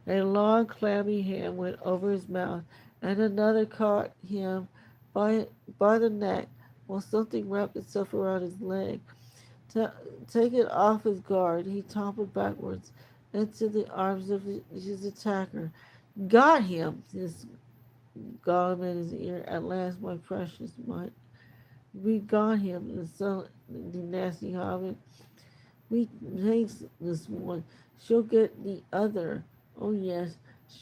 A long, clammy hand went over his mouth, and another caught him by, by the neck, while something wrapped itself around his leg. Ta Taken off his guard, he toppled backwards into the arms of his attacker. Got him! His Gollum in his ear. At last, my precious, we got him, the nasty hobbit. We takes this one. She'll get the other. Oh yes,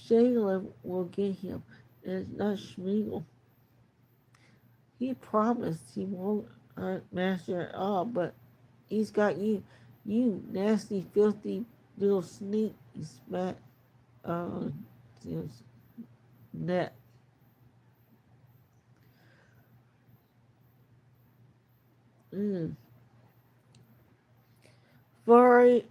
Shayla will get him. And it's not Schmiegel. He promised he won't hurt Master at all, but he's got you. You nasty, filthy little sneak. He spat on his neck. Mm. Fury,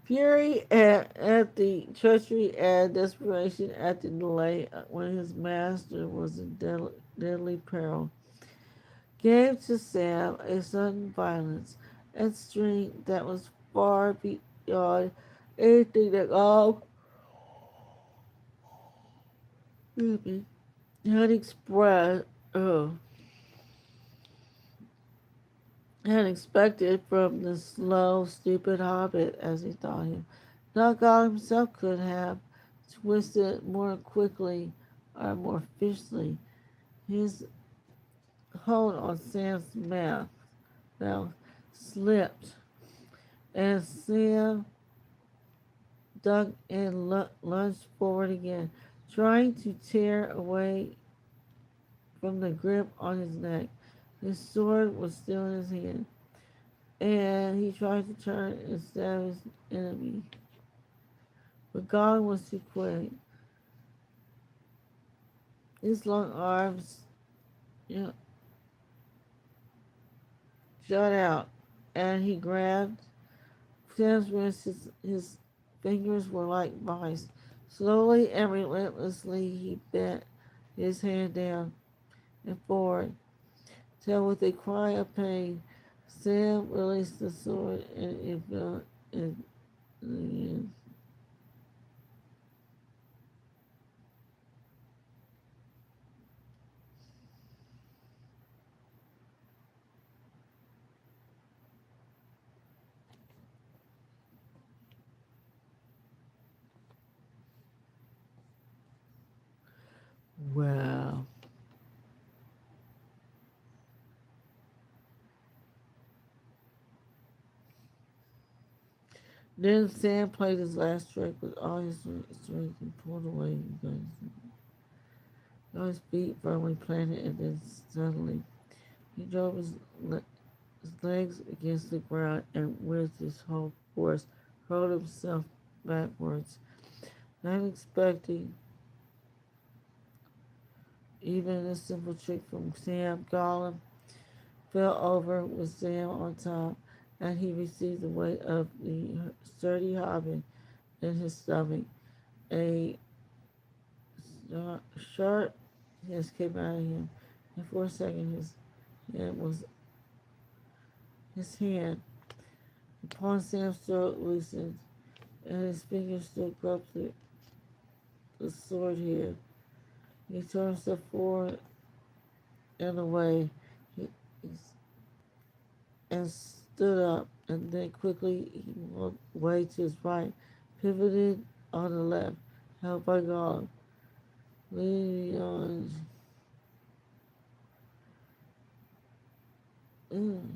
fury at the treachery and desperation at the delay when his master was in deadly peril gave to Sam a sudden violence and strength that was far beyond anything that all had expressed. Had expected from the slow, stupid hobbit, as he thought him. Not God himself could have twisted more quickly or more fiercely. His hold on Sam's mouth slipped, and Sam ducked and lunged forward again, trying to tear away from the grip on his neck. His sword was still in his hand, and he tried to turn and stab his enemy. But God was too quick. His long arms, you know, shot out, and he grabbed Sam's wrist. His fingers were like mice. Slowly and relentlessly, he bent his hand down and forward, till with a cry of pain, Sam released the sword and it fell in the end. Wow. Then Sam played his last trick with all his strength and pulled away. Got his feet firmly planted, and then suddenly he drove his legs against the ground and with his whole force hurled himself backwards, not expecting even a simple trick from Sam. Gollum fell over with Sam on top, and he received the weight of the sturdy hobbit in his stomach. A Sharp hiss came out of him, and for a second hand was his hand upon Sam's throat loosened, and his fingers still gripped the sword here. He turned himself forward and away, he, he, and stood up, and then quickly he moved away to his right, pivoted on the left, held by God, leaning on. Mm,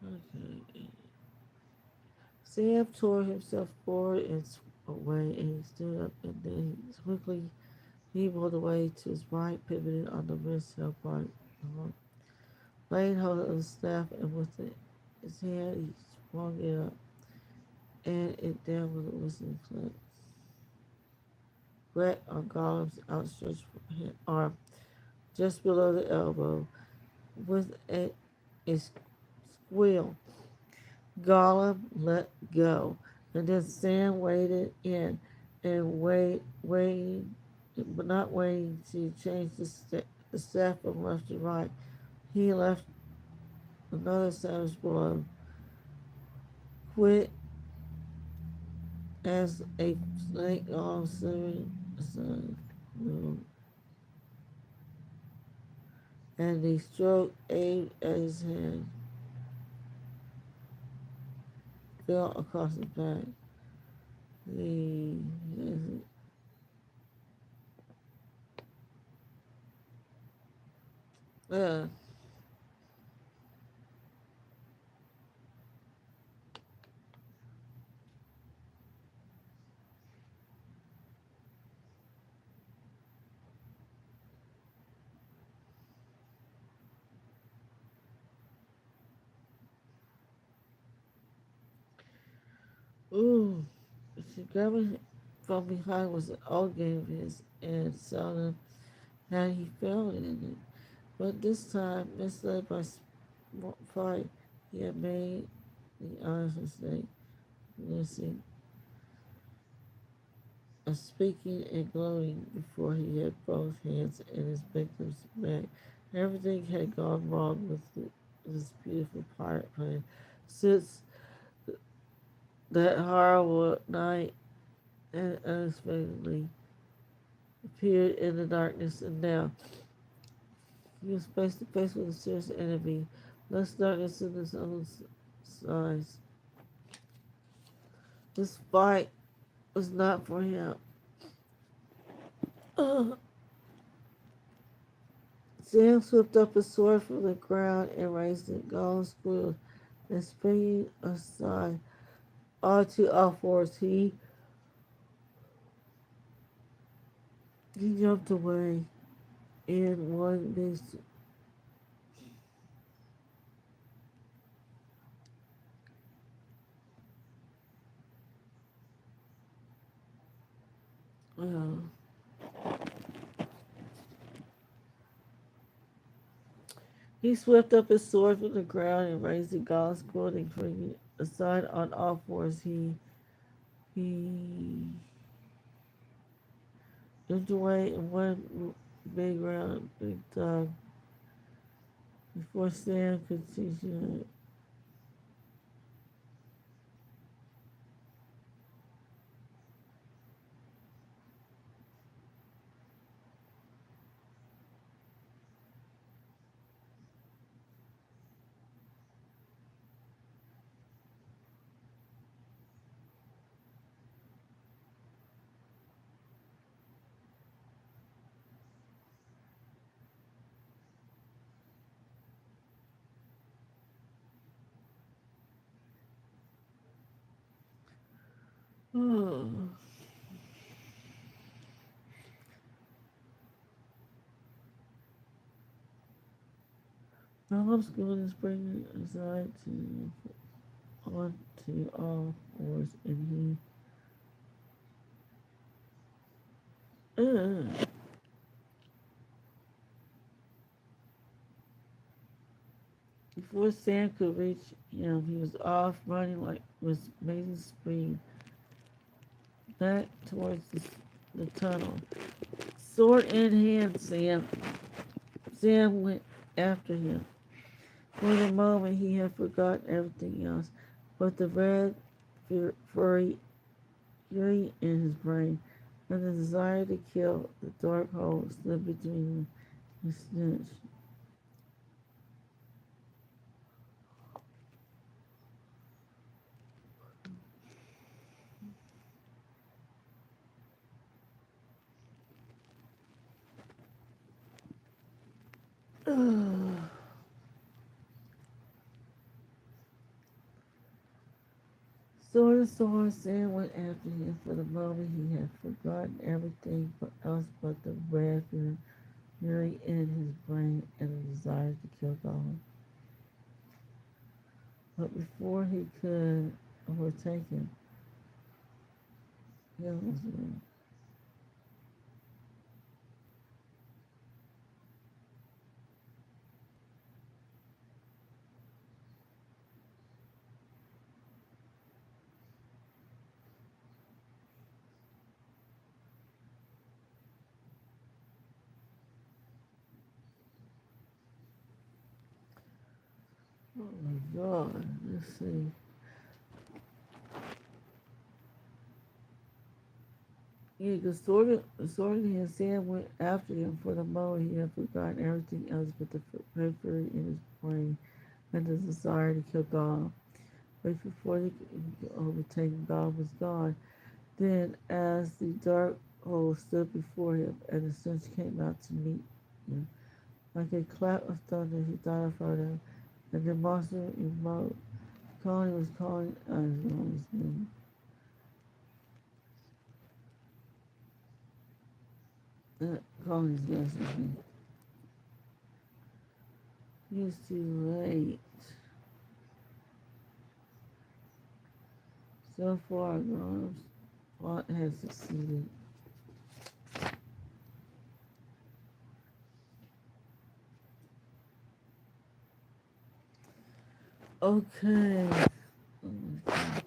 okay. Sam tore himself forward and away, and he stood up, and then quickly he moved away to his right, pivoted on the wrist held by God, laid hold of the staff, and with his hand he swung it up and it down with a whistling clip. Brett on Gollum's outstretched arm, just below the elbow, with a squeal. Gollum let go, and then Sam waded in, and but not waiting to change the staff from left to right. He left another savage blow, quick as a snake on slithering aside, and the stroke aimed at his head fell across his back. The uh, ooh, she grabbed him from behind was an old game of his and saw him how he fell in it. But this time, misled by fright, he had made the honest mistake, listening, speaking and gloating before he had both hands in his victim's neck. Everything had gone wrong with this beautiful pirate plan since that horrible night, and unexpectedly appeared in the darkness, and now he was face to face with a serious enemy, less darkness in his own size. This fight was not for him. Sam swept up his sword from the ground and raised it. Gollum squealed, and springing aside onto all fours, he jumped away in one big. Uh, he swept up his sword from the ground and raised it. Gollum squealed and springing aside on all fours, he jumped away in one big round, big dog before Sam could see him. Oh. Gollum's going to spring aside to onto all fours, and Before Sam could reach him, he was off running like with amazing speed back towards the tunnel. Sword in hand, Sam went after him. For the moment, he had forgotten everything else but the red furry fury in his brain and the desire to kill. The dark hole stood between his stench. Sword and sword, Sam went after him. For the moment, he had forgotten everything else but the red fury in his brain and the desire to kill God. But before he could overtake him, he was there. Oh my God! Let's see. Yeah, because sword in hand, Sam went after him. For the moment, he had forgotten everything else but the red fury in his brain and the desire to kill God. But before he could overtake him, God was gone. Then, as the dark hole stood before him, and the stench came out to meet him, like a clap of thunder, he thought of her, and the monster remote. Colin was calling on his name. Calling his name. He's too late. So far, God's plot has succeeded. Okay. Oh my God.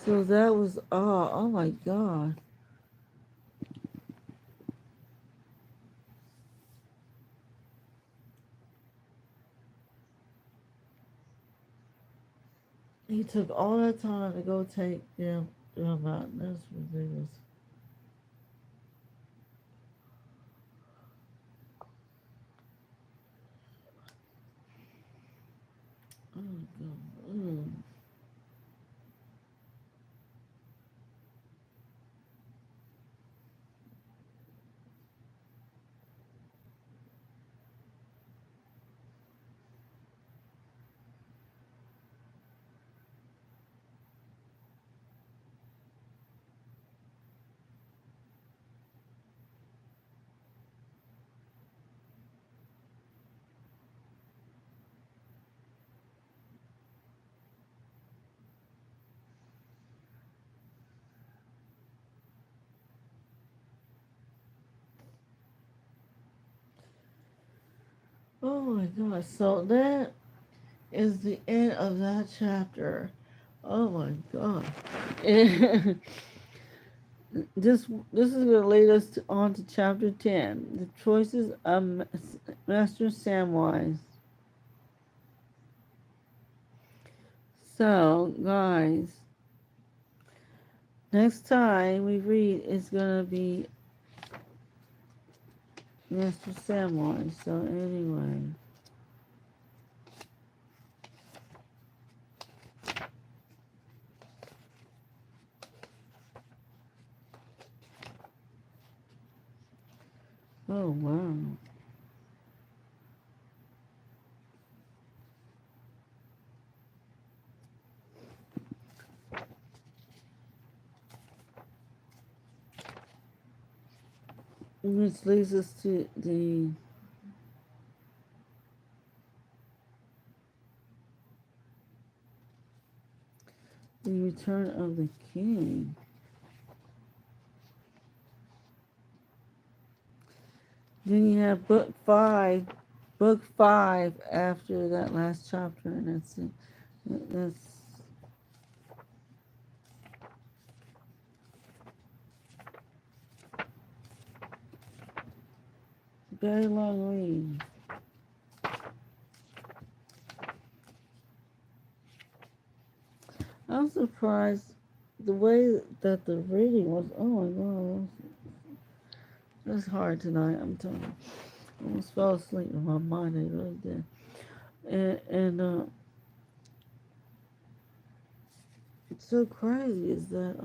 So that was all. Oh my God. He took all that time to go take them out. That's ridiculous. Oh my God. Oh my God. So that is the end of that chapter. Oh my God. This is going to lead us on to chapter 10. The choices of Master Samwise. So, guys, next time we read, it's going to be Master Samwise. So, anyway. Oh, wow. Which leads us to the return of the king. Then you have book 5, book 5 after that last chapter, and that's it. That's very long read. I'm surprised the way that the reading was. Oh my god, it was hard tonight. I'm telling you, I almost fell asleep in my mind. I really did. And it's so crazy is that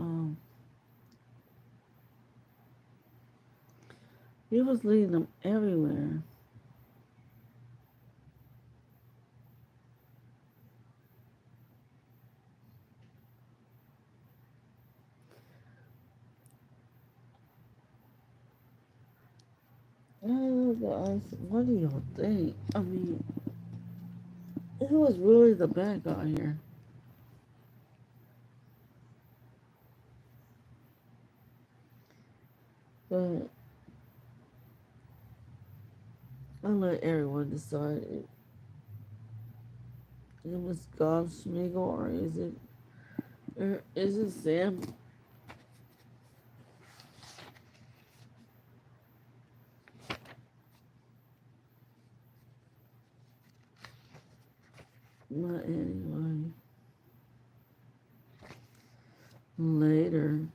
he was leading them everywhere. I don't know, guys. What do y'all think? I mean, who was really the bad guy here? But I'll let everyone decide. It was God Schmiegel or is it Sam? But anyway, later.